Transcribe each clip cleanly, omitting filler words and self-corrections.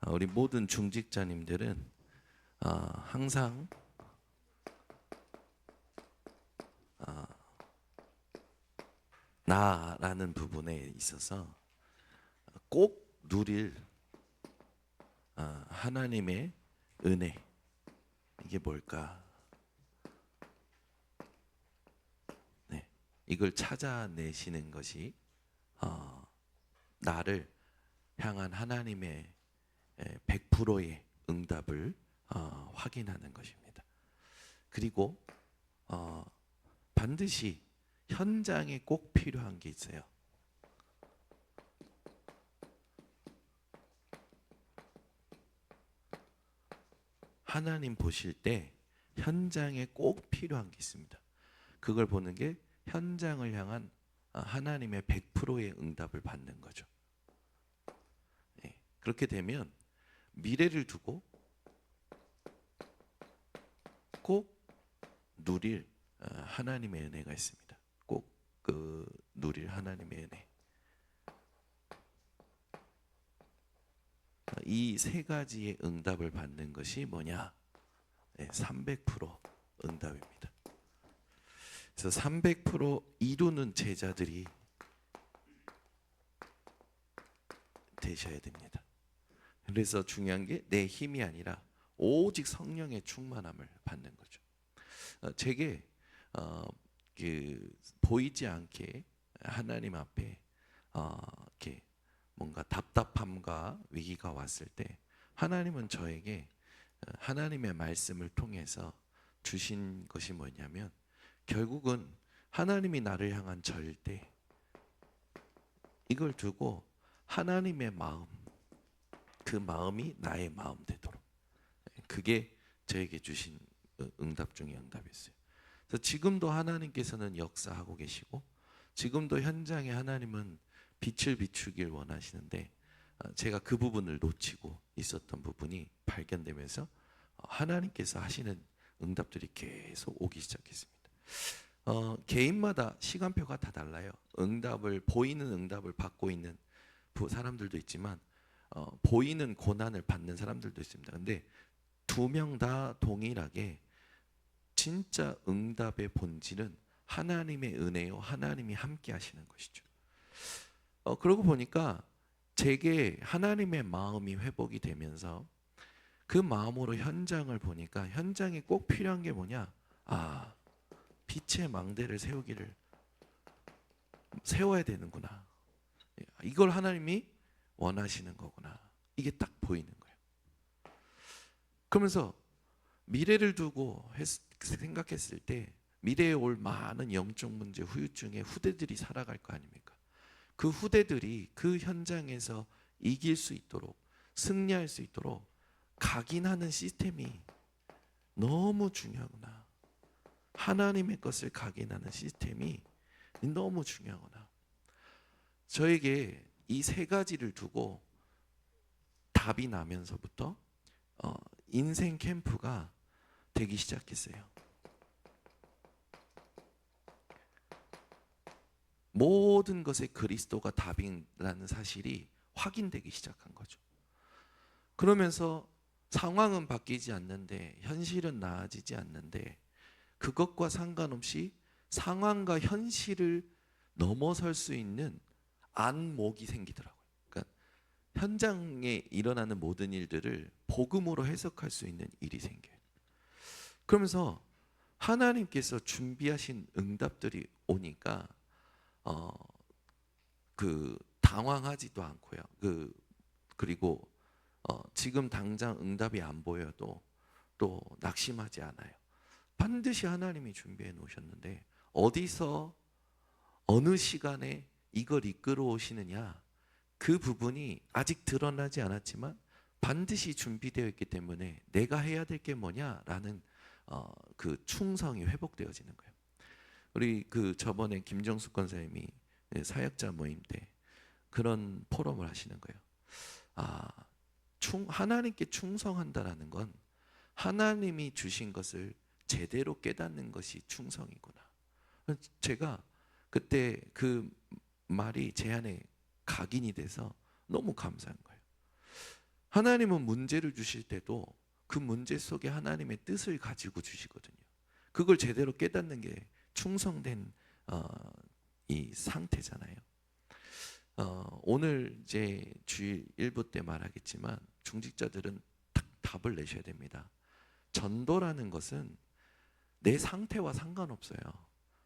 우리 모든 중직자님들은 항상 나라는 부분에 있어서 꼭 누릴 하나님의 은혜, 이게 뭘까? 네, 이걸 찾아내시는 것이 나를 향한 하나님의 100%의 응답을 확인하는 것입니다. 그리고 반드시 현장에 꼭 필요한 게 있어요. 하나님 보실 때 현장에 꼭 필요한 게 있습니다. 그걸 보는 게 현장을 향한 하나님의 100%의 응답을 받는 거죠. 네, 그렇게 되면 미래를 두고 꼭 누릴 하나님의 은혜가 있습니다. 꼭 누릴 하나님의 은혜. 이 세 가지의 응답을 받는 것이 뭐냐? 네, 300% 응답입니다. 그래서 300% 이루는 제자들이 되셔야 됩니다. 그래서 중요한 게 내 힘이 아니라 오직 성령의 충만함을 받는 거죠. 제게 보이지 않게 하나님 앞에 이렇게 뭔가 답답함과 위기가 왔을 때 하나님은 저에게 하나님의 말씀을 통해서 주신 것이 뭐냐면, 결국은 하나님이 나를 향한 절대, 이걸 두고 하나님의 마음, 그 마음이 나의 마음 되도록, 그게 저에게 주신 응답 중에 응답이었어요. 그래서 지금도 하나님께서는 역사하고 계시고, 지금도 현장에 하나님은 빛을 비추길 원하시는데, 제가 그 부분을 놓치고 있었던 부분이 발견되면서 하나님께서 하시는 응답들이 계속 오기 시작했습니다. 개인마다 시간표가 다 달라요. 보이는 응답을 받고 있는 사람들도 있지만 보이는 고난을 받는 사람들도 있습니다. 근데 두 명 다 동일하게 진짜 응답의 본질은 하나님의 은혜요, 하나님이 함께 하시는 것이죠. 그러고 보니까 제게 하나님의 마음이 회복이 되면서 그 마음으로 현장을 보니까 현장에 꼭 필요한 게 뭐냐? 빛의 망대를 세워야 되는구나. 이걸 하나님이 원하시는 거구나. 이게 딱 보이는 거예요. 그러면서 미래를 두고 생각했을 때 미래에 올 많은 영적 문제, 후유증에 후대들이 살아갈 거 아닙니까? 그 후대들이 그 현장에서 이길 수 있도록, 승리할 수 있도록 각인하는 시스템이 너무 중요하구나. 하나님의 것을 각인하는 시스템이 너무 중요하구나. 저에게 이 세 가지를 두고 답이 나면서부터 인생 캠프가 되기 시작했어요. 모든 것에 그리스도가 답이라는 사실이 확인되기 시작한 거죠. 그러면서 상황은 바뀌지 않는데, 현실은 나아지지 않는데, 그것과 상관없이 상황과 현실을 넘어설 수 있는 안목이 생기더라고요. 그러니까 현장에 일어나는 모든 일들을 복음으로 해석할 수 있는 일이 생겨요. 그러면서 하나님께서 준비하신 응답들이 오니까 당황하지도 않고요. 그리고 지금 당장 응답이 안 보여도 또 낙심하지 않아요. 반드시 하나님이 준비해 놓으셨는데, 어디서 어느 시간에 이걸 이끌어 오시느냐, 그 부분이 아직 드러나지 않았지만 반드시 준비되어 있기 때문에 내가 해야 될 게 뭐냐라는 그 충성이 회복되어지는 거예요. 우리 저번에 김정숙 권사님이 사역자 모임 때 그런 포럼을 하시는 거예요. 하나님께 충성한다라는 건 하나님이 주신 것을 제대로 깨닫는 것이 충성이구나. 제가 그때 그 말이 제 안에 각인이 돼서 너무 감사한 거예요. 하나님은 문제를 주실 때도 그 문제 속에 하나님의 뜻을 가지고 주시거든요. 그걸 제대로 깨닫는 게 충성된 이 상태잖아요. 오늘 이제 주일 일부 때 말하겠지만 중직자들은 딱 답을 내셔야 됩니다. 전도라는 것은 내 상태와 상관없어요.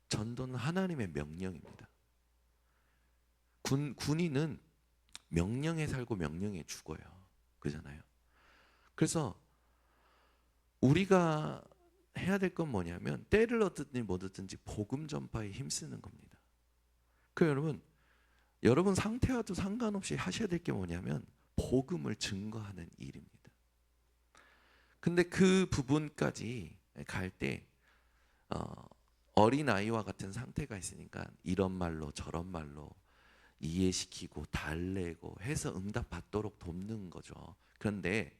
전도는 하나님의 명령입니다. 군인은 명령에 살고 명령에 죽어요. 그잖아요. 그래서 우리가 해야 될 건 뭐냐면 때를 얻든지 못 얻든지 복음 전파에 힘쓰는 겁니다. 그 여러분 상태와도 상관없이 하셔야 될 게 뭐냐면 복음을 증거하는 일입니다. 근데 그 부분까지 갈 때 어린아이와 같은 상태가 있으니까 이런 말로 저런 말로 이해시키고 달래고 해서 응답 받도록 돕는 거죠. 그런데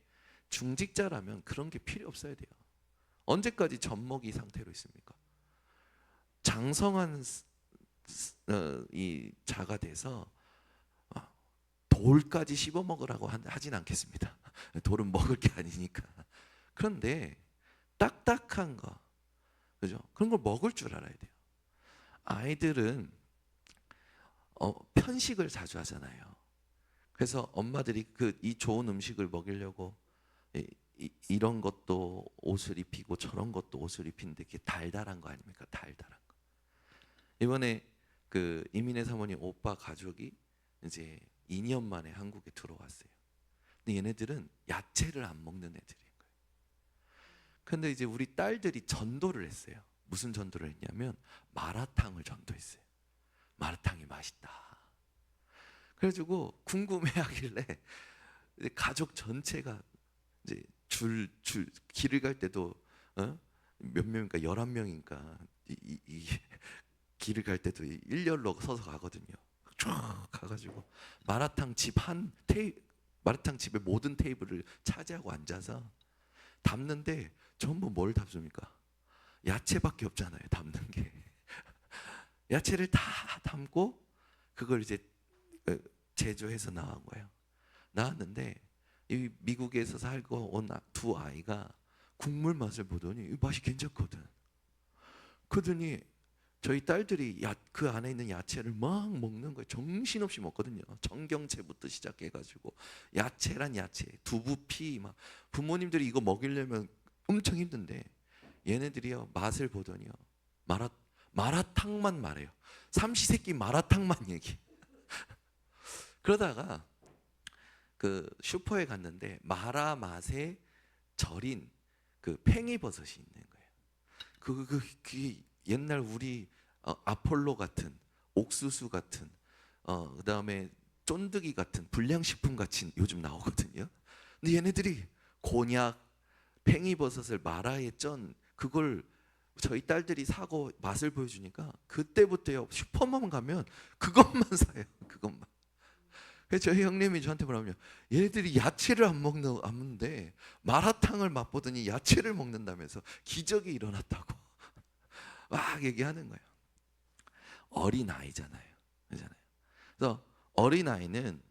중직자라면 그런 게 필요 없어야 돼요. 언제까지 젖먹이 상태로 있습니까? 장성한 이 자가 돼서 돌까지 씹어 먹으라고 하진 않겠습니다. 돌은 먹을 게 아니니까. 그런데 딱딱한 거, 그죠? 그런 걸 먹을 줄 알아야 돼요. 아이들은 편식을 자주 하잖아요. 그래서 엄마들이 이 좋은 음식을 먹이려고 이런 것도 옷을 입히고 저런 것도 옷을 입히는데 그게 달달한 거 아닙니까? 달달한 거. 이번에 그 이민혜 사모님 오빠 가족이 이제 2년 만에 한국에 들어왔어요. 근데 얘네들은 야채를 안 먹는 애들인 거예요. 근데 이제 우리 딸들이 전도를 했어요. 무슨 전도를 했냐면 마라탕을 전도했어요. 마라탕이 맛있다. 그래가지고 궁금해하길래 가족 전체가 이제 길을 갈 때도 몇 명인가 11명인가 길을 갈 때도 일렬로 서서 가거든요. 쫙 가가지고 마라탕 집의 모든 테이블을 차지하고 앉아서 담는데 전부 뭘 담습니까? 야채밖에 없잖아요. 담는 게. 야채를 다 담고 그걸 이제 제조해서 나온 거예요. 나왔는데 이 미국에서 살고 온 두 아이가 국물 맛을 보더니 이 맛이 괜찮거든. 그러더니 저희 딸들이 그 안에 있는 야채를 막 먹는 거예요. 정신없이 먹거든요. 정경채부터 시작해가지고 야채란 야채, 두부, 피 막 부모님들이 이거 먹이려면 엄청 힘든데 얘네들이요 맛을 보더니요 마라탕만 말해요. 삼시세끼 마라탕만 얘기. 그러다가 그 슈퍼에 갔는데 마라 맛에 절인 그 팽이버섯이 있는 거예요. 그게 옛날 우리 아폴로 같은 옥수수 같은 그다음에 쫀득이 같은 불량식품 같이 요즘 나오거든요. 근데 얘네들이 곤약, 팽이버섯을 마라에 쩐 그걸 저희 딸들이 사고 맛을 보여주니까 그때부터요 슈퍼만 가면 그것만 사요. 그것만. 그래서 저희 형님이 저한테 뭐라면 얘네들이 야채를 안 먹는데 마라탕을 맛보더니 야채를 먹는다면서 기적이 일어났다고 막 얘기하는 거예요. 어린아이잖아요. 그렇잖아요. 그래서 어린아이는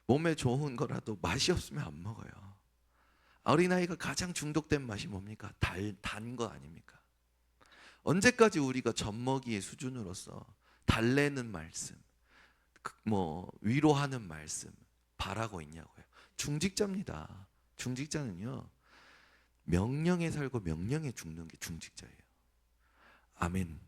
몸에 좋은 거라도 맛이 없으면 안 먹어요. 어린아이가 가장 중독된 맛이 뭡니까? 단 거 아닙니까? 언제까지 우리가 젖먹이의 수준으로서 달래는 말씀, 위로하는 말씀 바라고 있냐고요. 중직자입니다. 중직자는요 명령에 살고 명령에 죽는 게 중직자예요. 아멘.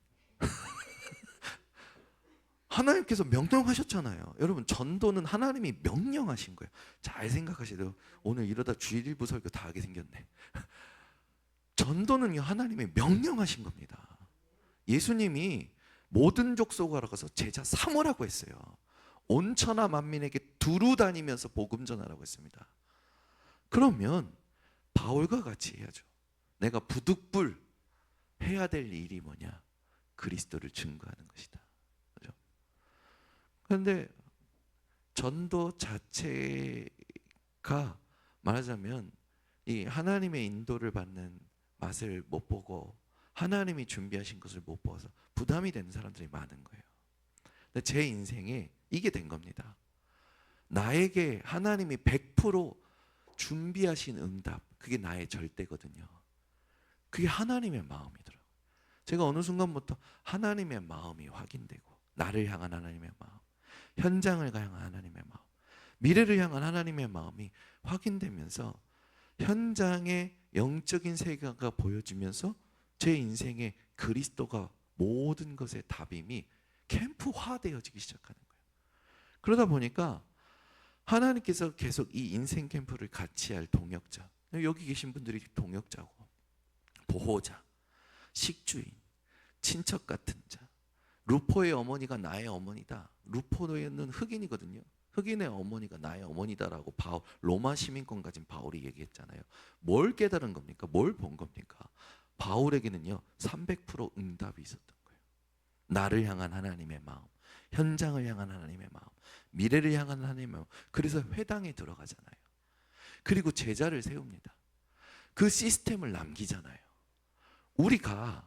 하나님께서 명령하셨잖아요. 여러분 전도는 하나님이 명령하신 거예요. 잘 생각하셔야 돼요. 오늘 이러다 주일 일부 설교 다 하게 생겼네. 전도는요 하나님이 명령하신 겁니다. 예수님이 모든 족속으로 가서 제자 삼으라고 했어요. 온 천하 만민에게 두루 다니면서 복음 전하라고 했습니다. 그러면 바울과 같이 해야죠. 내가 부득불 해야 될 일이 뭐냐? 그리스도를 증거하는 것이다. 그렇죠? 그런데 전도 자체가 말하자면 이 하나님의 인도를 받는 맛을 못 보고 하나님이 준비하신 것을 못 보아서 부담이 되는 사람들이 많은 거예요. 근데 제 인생에 이게 된 겁니다. 나에게 하나님이 100% 준비하신 응답, 그게 나의 절대거든요. 그게 하나님의 마음이더라고요. 제가 어느 순간부터 하나님의 마음이 확인되고, 나를 향한 하나님의 마음, 현장을 향한 하나님의 마음, 미래를 향한 하나님의 마음이 확인되면서 현장의 영적인 세계가 보여지면서 제 인생에 그리스도가 모든 것의 답임이 캠프화되어지기 시작하는 거예요. 그러다 보니까 하나님께서 계속 이 인생 캠프를 같이 할 동역자, 여기 계신 분들이 동역자고, 보호자, 식주인, 친척 같은 자. 루포의 어머니가 나의 어머니다. 루포는 흑인이거든요. 흑인의 어머니가 나의 어머니다라고 로마 시민권 가진 바울이 얘기했잖아요. 뭘 깨달은 겁니까? 뭘 본 겁니까? 바울에게는요 300% 응답이 있었던 거예요. 나를 향한 하나님의 마음, 현장을 향한 하나님의 마음, 미래를 향한 하나님의 마음. 그래서 회당에 들어가잖아요. 그리고 제자를 세웁니다. 그 시스템을 남기잖아요. 우리가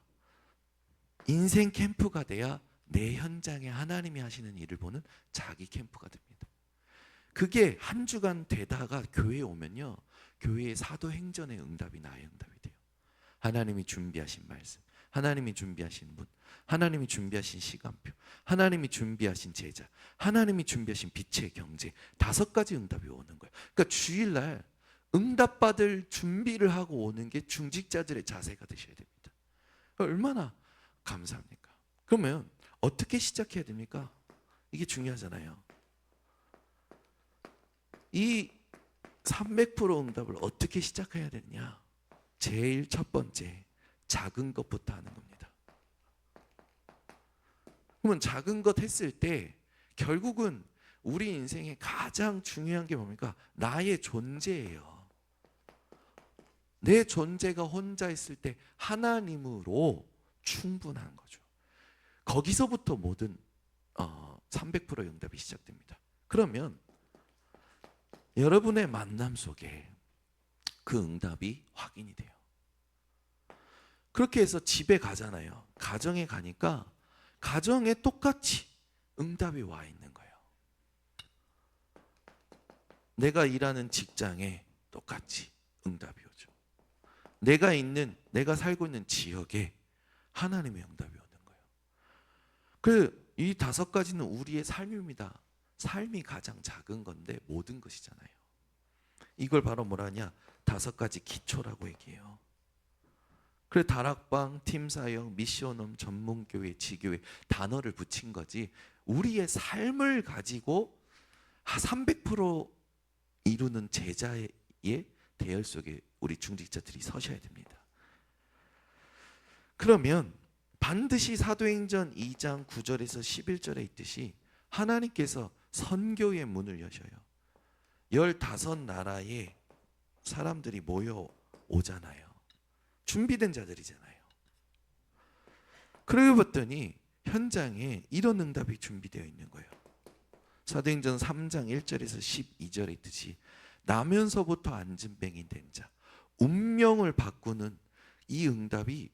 인생 캠프가 돼야 내 현장에 하나님이 하시는 일을 보는 자기 캠프가 됩니다. 그게 한 주간 되다가 교회에 오면요, 교회의 사도행전의 응답이 나의 응답이 돼요. 하나님이 준비하신 말씀, 하나님이 준비하신 분, 하나님이 준비하신 시간표, 하나님이 준비하신 제자, 하나님이 준비하신 빛의 경제, 5가지 응답이 오는 거예요. 그러니까 주일날 응답받을 준비를 하고 오는 게 중직자들의 자세가 되셔야 됩니다. 얼마나 감사합니까? 그러면 어떻게 시작해야 됩니까? 이게 중요하잖아요. 이 300% 응답을 어떻게 시작해야 되느냐? 제일 첫 번째, 작은 것부터 하는 겁니다. 그러면 작은 것 했을 때 결국은 우리 인생에 가장 중요한 게 뭡니까? 나의 존재예요. 내 존재가 혼자 있을 때 하나님으로 충분한 거죠. 거기서부터 모든 300%의 응답이 시작됩니다. 그러면 여러분의 만남 속에 그 응답이 확인이 돼요. 그렇게 해서 집에 가잖아요. 가정에 가니까 가정에 똑같이 응답이 와 있는 거예요. 내가 일하는 직장에 똑같이 응답이 오죠. 내가 살고 있는 지역에 하나님의 응답이 오는 거예요. 이 5가지는 우리의 삶입니다. 삶이 가장 작은 건데 모든 것이잖아요. 이걸 바로 뭐라냐? 5가지 기초라고 얘기해요. 그래, 다락방, 팀사역, 미션홈, 전문교회, 지교회 단어를 붙인 거지, 우리의 삶을 가지고 300% 이루는 제자의 대열 속에 우리 중직자들이 서셔야 됩니다. 그러면 반드시 사도행전 2장 9절에서 11절에 있듯이 하나님께서 선교의 문을 여셔요. 15나라의 사람들이 모여오잖아요. 준비된 자들이잖아요. 그러고 봤더니 현장에 이런 응답이 준비되어 있는 거예요. 사도행전 3장 1절에서 12절에 있듯이 나면서부터 안진뱅이 된 자, 운명을 바꾸는 이 응답이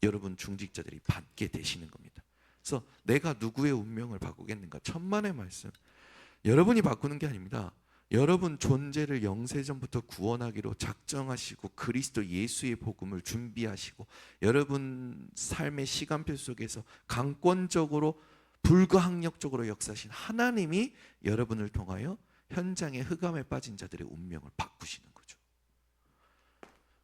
여러분 중직자들이 받게 되시는 겁니다. 그래서 내가 누구의 운명을 바꾸겠는가? 천만의 말씀. 여러분이 바꾸는 게 아닙니다. 여러분 존재를 영세전부터 구원하기로 작정하시고 그리스도 예수의 복음을 준비하시고 여러분 삶의 시간표 속에서 강권적으로 불가항력적으로 역사하신 하나님이 여러분을 통하여 현장의 흑암에 빠진 자들의 운명을 바꾸시는 거죠.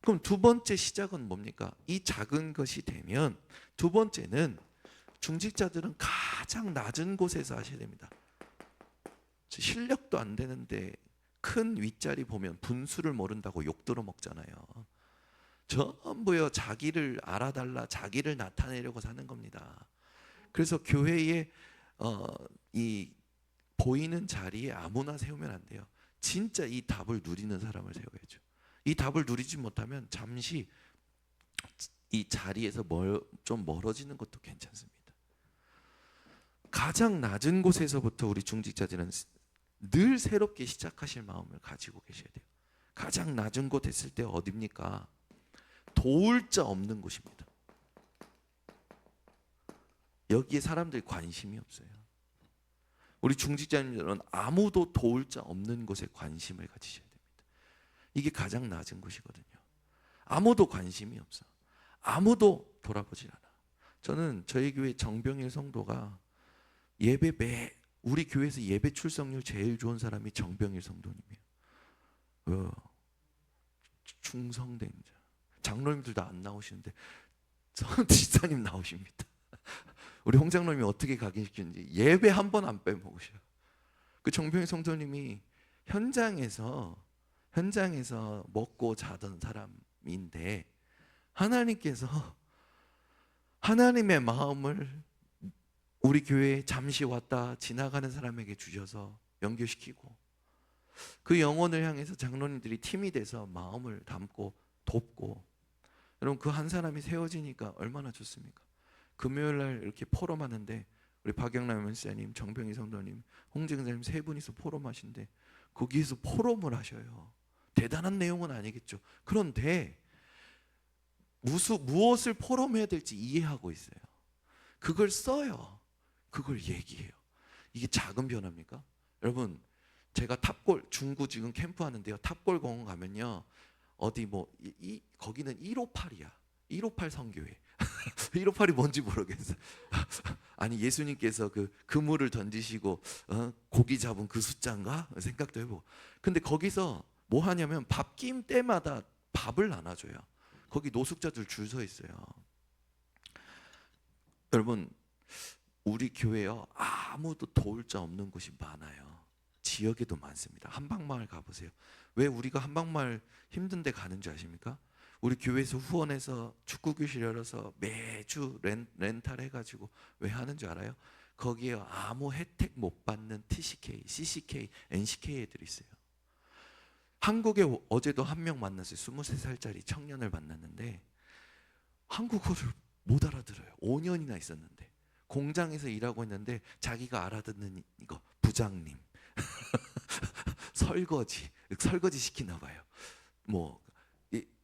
그럼 2번째 시작은 뭡니까? 이 작은 것이 되면 2번째는 중직자들은 가장 낮은 곳에서 하셔야 됩니다. 실력도 안 되는데 큰 윗자리 보면 분수를 모른다고 욕 들어 먹잖아요. 전부요 자기를 알아달라, 자기를 나타내려고 사는 겁니다. 그래서 교회에 이 보이는 자리에 아무나 세우면 안 돼요. 진짜 이 답을 누리는 사람을 세워야죠. 이 답을 누리지 못하면 잠시 이 자리에서 좀 멀어지는 것도 괜찮습니다. 가장 낮은 곳에서부터 우리 중직자들은 늘 새롭게 시작하실 마음을 가지고 계셔야 돼요. 가장 낮은 곳 했을 때 어디입니까? 도울 자 없는 곳입니다. 여기에 사람들이 관심이 없어요. 우리 중직자님들은 아무도 도울 자 없는 곳에 관심을 가지셔야 됩니다. 이게 가장 낮은 곳이거든요. 아무도 관심이 없어. 아무도 돌아보질 않아. 저는 저희 교회 정병일 성도가 우리 교회에서 예배 출석률 제일 좋은 사람이 정병일 성도님이에요. 충성된 자. 장로님들도 안 나오시는데 지사님 나오십니다. 우리 홍장로님이 어떻게 각인시키는지 예배 한 번 안 빼먹으셔요. 그 정병일 성도님이 현장에서 먹고 자던 사람인데 하나님께서 하나님의 마음을 우리 교회에 잠시 왔다 지나가는 사람에게 주셔서 연결시키고 그 영혼을 향해서 장로님들이 팀이 돼서 마음을 담고 돕고, 여러분 그 한 사람이 세워지니까 얼마나 좋습니까? 금요일 날 이렇게 포럼하는데 우리 박영남 원사님, 정병희 성도님, 홍정사님 세 분이서 포럼하신데 거기에서 포럼을 하셔요. 대단한 내용은 아니겠죠. 그런데 무엇을 포럼해야 될지 이해하고 있어요. 그걸 써요. 그걸 얘기해요. 이게 작은 변화입니까? 여러분 제가 탑골 중구 지금 캠프 하는데요. 탑골 공원 가면요. 어디 거기는 158이야. 158 성교회. 158이 뭔지 모르겠어. 아니 예수님께서 그 그물을 던지시고 고기 잡은 그 숫자인가 생각도 해보고. 근데 거기서 뭐 하냐면 밥김 때마다 밥을 나눠줘요. 거기 노숙자들 줄 서 있어요. 여러분 우리 교회요 아무도 도울 자 없는 곳이 많아요. 지역에도 많습니다. 한방마을 가보세요. 왜 우리가 한방마을 힘든데 가는 줄 아십니까? 우리 교회에서 후원해서 축구교실 열어서 매주 렌탈 해가지고 왜 하는 줄 알아요? 거기에 아무 혜택 못 받는 TCK, CCK, NCK 애들이 있어요. 한국에 어제도 한 명 만났어요. 23살짜리 청년을 만났는데 한국어를 못 알아들어요. 5년이나 있었는데 공장에서 일하고 있는데 자기가 알아듣는 이거 부장님 설거지 시키나 봐요.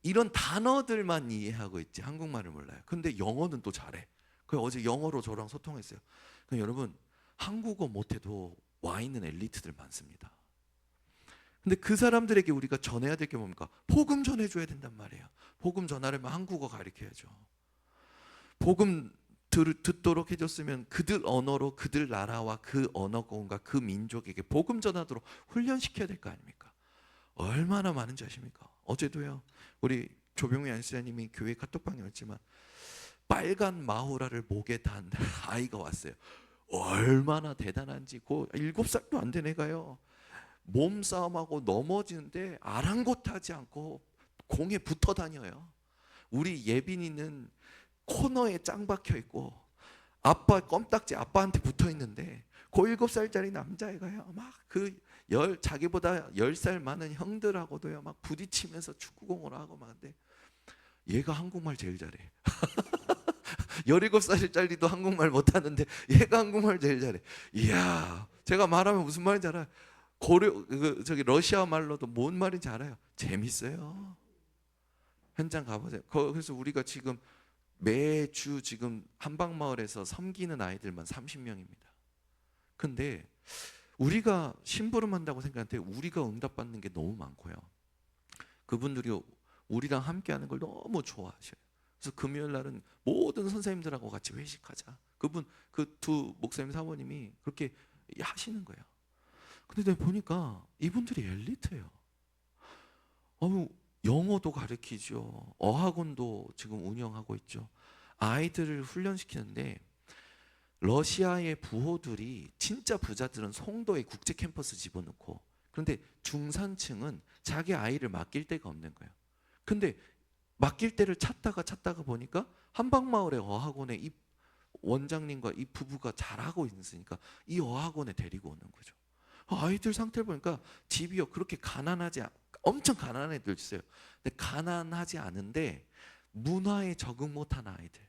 이런 단어들만 이해하고 있지 한국말을 몰라요. 근데 영어는 또 잘해. 그래서 어제 영어로 저랑 소통했어요. 그러니까 여러분 한국어 못해도 와 있는 엘리트들 많습니다. 근데 그 사람들에게 우리가 전해야 될 게 뭡니까? 복음 전해줘야 된단 말이에요. 복음 전하려면 한국어 가르쳐야죠. 복음 듣도록 해줬으면 그들 언어로 그들 나라와 그 언어권과 그 민족에게 복음 전하도록 훈련시켜야 될 거 아닙니까? 얼마나 많은지 아십니까? 어제도요 우리 조병희 안수자님이 교회 카톡방에 왔지만 빨간 마후라를 목에 단 아이가 왔어요. 얼마나 대단한지. 그 7살도 안 된 애가요 몸싸움하고 넘어지는데 아랑곳하지 않고 공에 붙어 다녀요. 우리 예빈이는 코너에 짱 박혀 있고 아빠 껌딱지 아빠한테 붙어 있는데 그 7살짜리 남자애가요 막 자기보다 10살 많은 형들하고도요 막 부딪히면서 축구공을 하고 막. 근데 얘가 한국말 제일 잘해. 17살짜리도 한국말 못하는데 얘가 한국말 제일 잘해. 이야, 제가 말하면 무슨 말인지 알아요? 러시아 말로도 뭔 말인지 알아요. 재밌어요. 현장 가보세요. 그래서 우리가 지금 매주 지금 한방마을에서 섬기는 아이들만 30명입니다. 근데 우리가 심부름한다고 생각하는데 우리가 응답받는 게 너무 많고요. 그분들이 우리랑 함께하는 걸 너무 좋아하셔요. 그래서 금요일 날은 모든 선생님들하고 같이 회식하자. 그 두 목사님 사모님이 그렇게 하시는 거예요. 근데 내가 보니까 이분들이 엘리트예요. 영어도 가르치죠. 어학원도 지금 운영하고 있죠. 아이들을 훈련시키는데 러시아의 부호들이 진짜 부자들은 송도에 국제 캠퍼스 집어넣고, 그런데 중산층은 자기 아이를 맡길 데가 없는 거예요. 근데 맡길 때를 찾다가 보니까 한방마을의 어학원에 이 원장님과 이 부부가 잘하고 있으니까 이 어학원에 데리고 오는 거죠. 아이들 상태를 보니까 집이요 그렇게 엄청 가난한 애들 있어요. 근데 가난하지 않은데 문화에 적응 못한 아이들,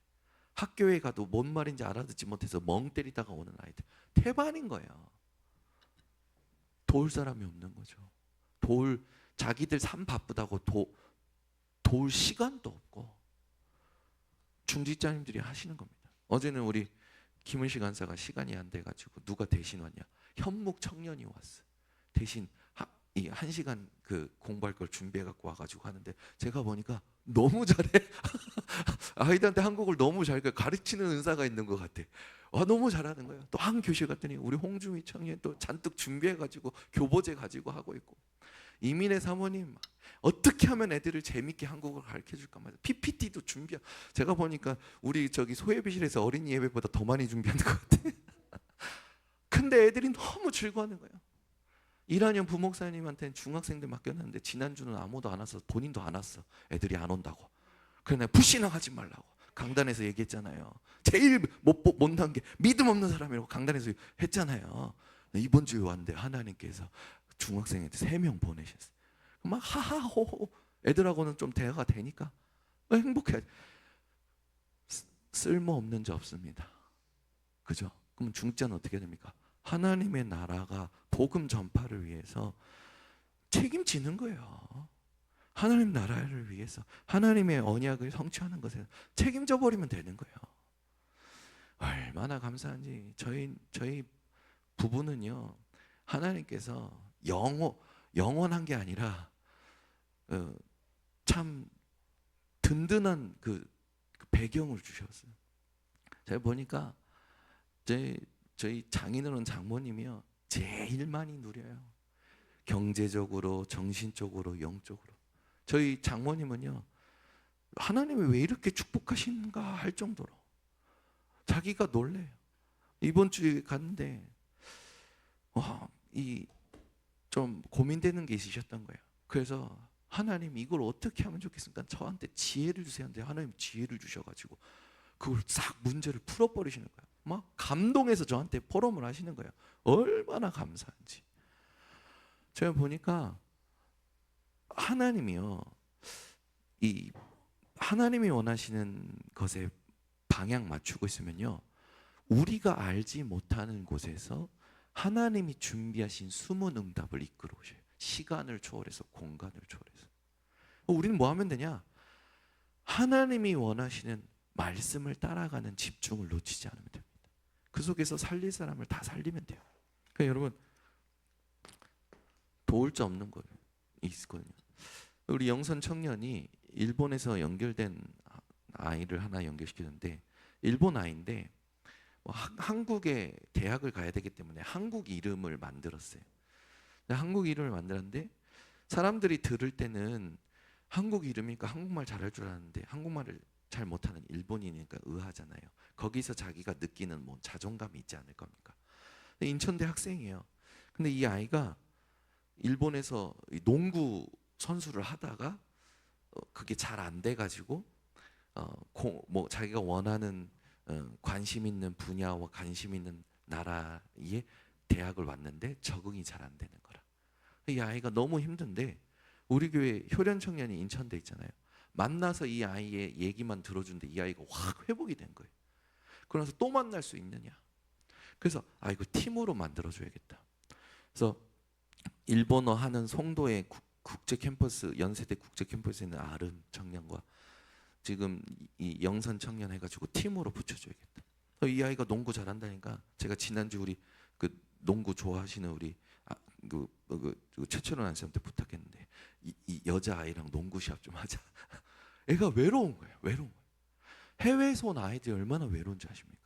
학교에 가도 뭔 말인지 알아듣지 못해서 멍 때리다가 오는 아이들, 태반인 거예요. 도울 사람이 없는 거죠. 자기들 삶 바쁘다고 도울 시간도 없고 중직자님들이 하시는 겁니다. 어제는 우리 김은식 간사가 시간이 안 돼가지고 누가 대신 왔냐? 현묵 청년이 왔어. 대신 이 1시간 그 공부할 걸 준비해 갖고 와가지고 하는데 제가 보니까 너무 잘해. 아이들한테 한국을 너무 잘 가르치는 은사가 있는 것 같아. 너무 잘하는 거예요. 또 한 교실 갔더니 우리 홍주미 청년 또 잔뜩 준비해가지고 교보제 가지고 하고 있고, 이민혜 사모님 어떻게 하면 애들을 재밌게 한국어를 가르쳐 줄까 말이야. PPT도 준비하. 제가 보니까 우리 저기 소예비실에서 어린이 예배보다 더 많이 준비하는 것 같아. 근데 애들이 너무 즐거워하는 거예요. 1학년 부목사님한테는 중학생들 맡겨놨는데 지난주는 아무도 안 와서 본인도 안 왔어. 애들이 안 온다고. 그래 내가 불신앙하지 말라고 강단에서 얘기했잖아요. 제일 못난 게 믿음 없는 사람이라고 강단에서 했잖아요. 이번 주에 왔는데 하나님께서 중학생한테 3명 보내셨어요. 막 하하호호 애들하고는 좀 대화가 되니까 행복해. 쓸모없는 자 없습니다. 그죠? 그럼 중자는 어떻게 됩니까? 하나님의 나라가 복음 전파를 위해서 책임지는 거예요. 하나님 나라를 위해서 하나님의 언약을 성취하는 것에 책임져 버리면 되는 거예요. 얼마나 감사한지. 저희 부부는요, 하나님께서 영원한 게 아니라 참 든든한 그 배경을 주셨어요. 제가 보니까 저희 장인어른 장모님이요 제일 많이 누려요. 경제적으로, 정신적으로, 영적으로. 저희 장모님은요 하나님이 왜 이렇게 축복하시는가 할 정도로 자기가 놀래요. 이번 주에 갔는데 좀 고민되는 게 있으셨던 거예요. 그래서 하나님 이걸 어떻게 하면 좋겠습니까? 저한테 지혜를 주세요. 하는데 하나님 지혜를 주셔가지고 그걸 싹 문제를 풀어버리시는 거예요. 막 감동해서 저한테 포럼을 하시는 거예요. 얼마나 감사한지. 제가 보니까 하나님이요, 이 하나님이 원하시는 것에 방향 맞추고 있으면요, 우리가 알지 못하는 곳에서 하나님이 준비하신 숨은 응답을 이끌어 오셔요. 시간을 초월해서, 공간을 초월해서. 우리는 뭐 하면 되냐? 하나님이 원하시는 말씀을 따라가는 집중을 놓치지 않으면 됩니다. 그 속에서 살릴 사람을 다 살리면 돼요. 그러니까 여러분, 도울 자 없는 거 있거든요. 우리 영선 청년이 일본에서 연결된 아이를 하나 연결시키는데, 일본 아이인데 한국에 대학을 가야 되기 때문에 한국 이름을 만들었어요. 한국 이름을 만들었는데 사람들이 들을 때는 한국 이름이니까 한국말 잘할 줄 아는데 한국말을 잘 못하는 일본인이니까 의아하잖아요. 거기서 자기가 느끼는 뭐 자존감이 있지 않을 겁니까? 인천대 학생이에요. 근데 이 아이가 일본에서 농구 선수를 하다가 그게 잘 안 돼가지고 뭐 자기가 원하는 관심 있는 분야와 관심 있는 나라에 대학을 왔는데 적응이 잘 안 되는 거라. 이 아이가 너무 힘든데 우리 교회 효련 청년이 인천대 있잖아요. 만나서 이 아이의 얘기만 들어준데 이 아이가 확 회복이 된 거예요. 그러면서 또 만날 수 있느냐. 그래서 이거 팀으로 만들어줘야겠다. 그래서 일본어 하는 송도의 국제 캠퍼스, 연세대 국제 캠퍼스에 있는 아름 청년과 지금 이 영선 청년 해가지고 팀으로 붙여줘야겠다. 이 아이가 농구 잘한다니까 제가 지난주 우리 그 농구 좋아하시는 우리 최철원 아저씨한테 부탁했는데 이 여자 아이랑 농구 시합 좀 하자. 애가 외로운 거예요. 외로운 거예요. 해외에서 온 아이들이 얼마나 외로운지 아십니까?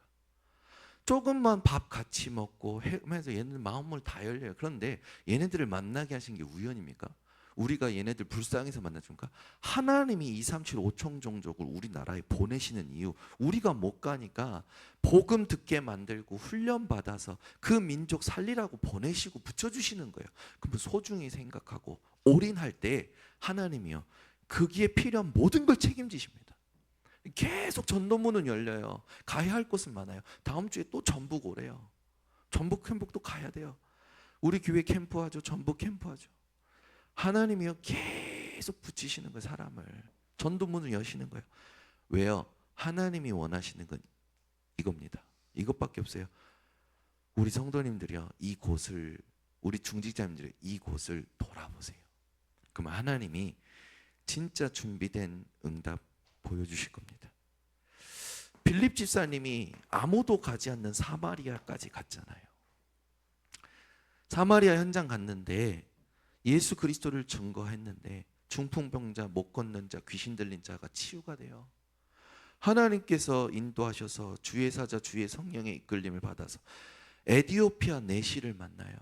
조금만 밥 같이 먹고 하면서 얘네들 마음을 다 열려요. 그런데 얘네들을 만나게 하신 게 우연입니까? 우리가 얘네들 불쌍해서 만나줍니까? 하나님이 237 5천 종족을 우리나라에 보내시는 이유, 우리가 못 가니까 복음 듣게 만들고 훈련받아서 그 민족 살리라고 보내시고 붙여주시는 거예요. 그러면 소중히 생각하고 올인할 때 하나님이요 거기에 필요한 모든 걸 책임지십니다. 계속 전도문은 열려요. 가야 할 곳은 많아요. 다음 주에 또 전북 오래요. 전북 캠프도 가야 돼요. 우리 교회 캠프하죠. 전북 캠프하죠. 하나님이요 계속 붙이시는 거예요. 사람을. 전도문을 여시는 거예요. 왜요? 하나님이 원하시는 건 이겁니다. 이것밖에 없어요. 우리 성도님들이요 이 곳을, 우리 중직자님들이 이 곳을 돌아보세요. 그럼 하나님이 진짜 준비된 응답 보여주실 겁니다. 빌립 집사님이 아무도 가지 않는 사마리아까지 갔잖아요. 사마리아 현장 갔는데 예수 그리스도를 증거했는데 중풍병자, 못 걷는 자, 귀신 들린 자가 치유가 돼요. 하나님께서 인도하셔서 주의 사자 주의 성령의 이끌림을 받아서 에디오피아 내시를 만나요.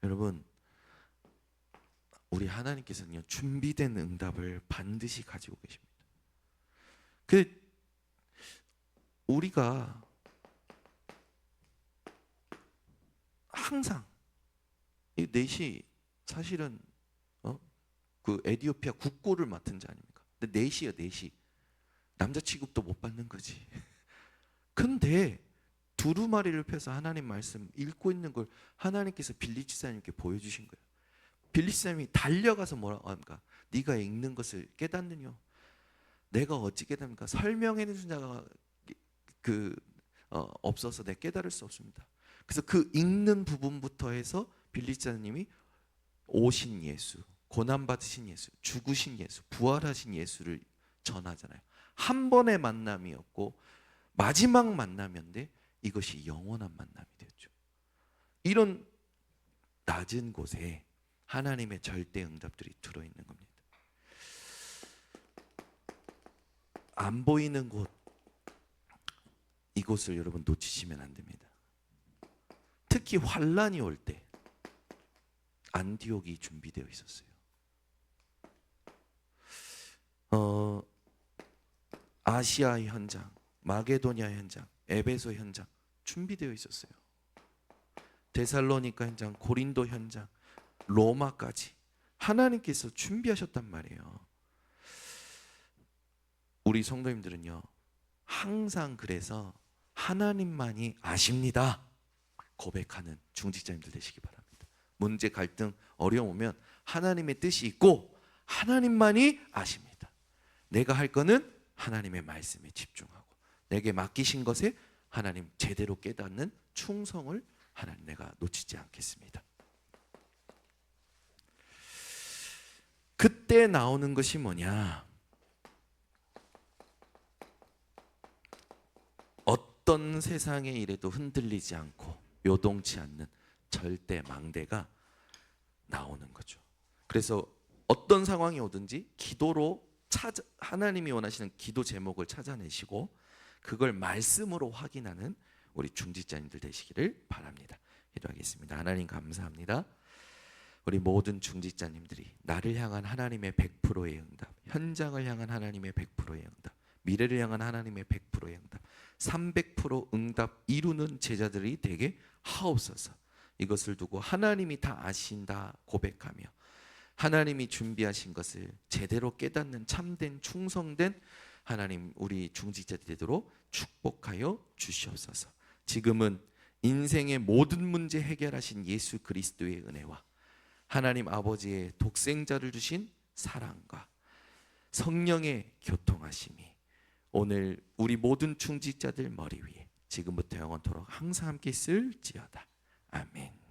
여러분, 우리 하나님께서는요, 준비된 응답을 반드시 가지고 계십니다. 우리가 항상 이 넷이 사실은 그 에디오피아 국고를 맡은 자 아닙니까? 근데 넷이요, 넷이 남자 취급도 못 받는 거지. 근데 두루마리를 펴서 하나님 말씀 읽고 있는 걸 하나님께서 빌리 지사님께 보여주신 거예요. 빌리 지사님이 달려가서 뭐라고 합니까? 네가 읽는 것을 깨닫느냐? 내가 어찌 깨닫습니까? 설명해 주는 자가 없어서 내가 깨달을 수 없습니다. 그래서 그 읽는 부분부터 해서 빌리 지사님이 오신 예수, 고난받으신 예수, 죽으신 예수, 부활하신 예수를 전하잖아요. 한 번의 만남이었고 마지막 만남이었는데 이것이 영원한 만남이 되었죠. 이런 낮은 곳에 하나님의 절대 응답들이 들어있는 겁니다. 안 보이는 곳, 이곳을 여러분 놓치시면 안 됩니다. 특히 환란이 올 때 안디옥이 준비되어 있었어요. 아시아 현장, 마게도냐 현장, 에베소 현장 준비되어 있었어요. 데살로니가 현장, 고린도 현장, 로마까지 하나님께서 준비하셨단 말이에요. 우리 성도님들은요, 항상 그래서 하나님만이 아십니다 고백하는 중직자님들 되시기 바랍니다. 문제, 갈등, 어려움 오면 하나님의 뜻이 있고 하나님만이 아십니다. 내가 할 거는 하나님의 말씀에 집중하고 내게 맡기신 것에 하나님 제대로 깨닫는 충성을 하나님 내가 놓치지 않겠습니다. 그때 나오는 것이 뭐냐? 어떤 세상의 일에도 흔들리지 않고 요동치 않는 절대 망대가 나오는 거죠. 그래서 어떤 상황이 오든지 기도로 하나님이 원하시는 기도 제목을 찾아내시고 그걸 말씀으로 확인하는 우리 중직자님들 되시기를 바랍니다. 기도하겠습니다. 하나님 감사합니다. 우리 모든 중직자님들이 나를 향한 하나님의 100%의 응답, 현장을 향한 하나님의 100%의 응답, 미래를 향한 하나님의 100%의 응답, 300% 응답 이루는 제자들이 되게 하옵소서. 이것을 두고 하나님이 다 아신다 고백하며 하나님이 준비하신 것을 제대로 깨닫는 참된 충성된 하나님 우리 중직자들이 되도록 축복하여 주시옵소서. 지금은 인생의 모든 문제 해결하신 예수 그리스도의 은혜와 하나님 아버지의 독생자를 주신 사랑과 성령의 교통하심이 오늘 우리 모든 중직자들 머리 위에 지금부터 영원토록 항상 함께 있을지어다. 아멘.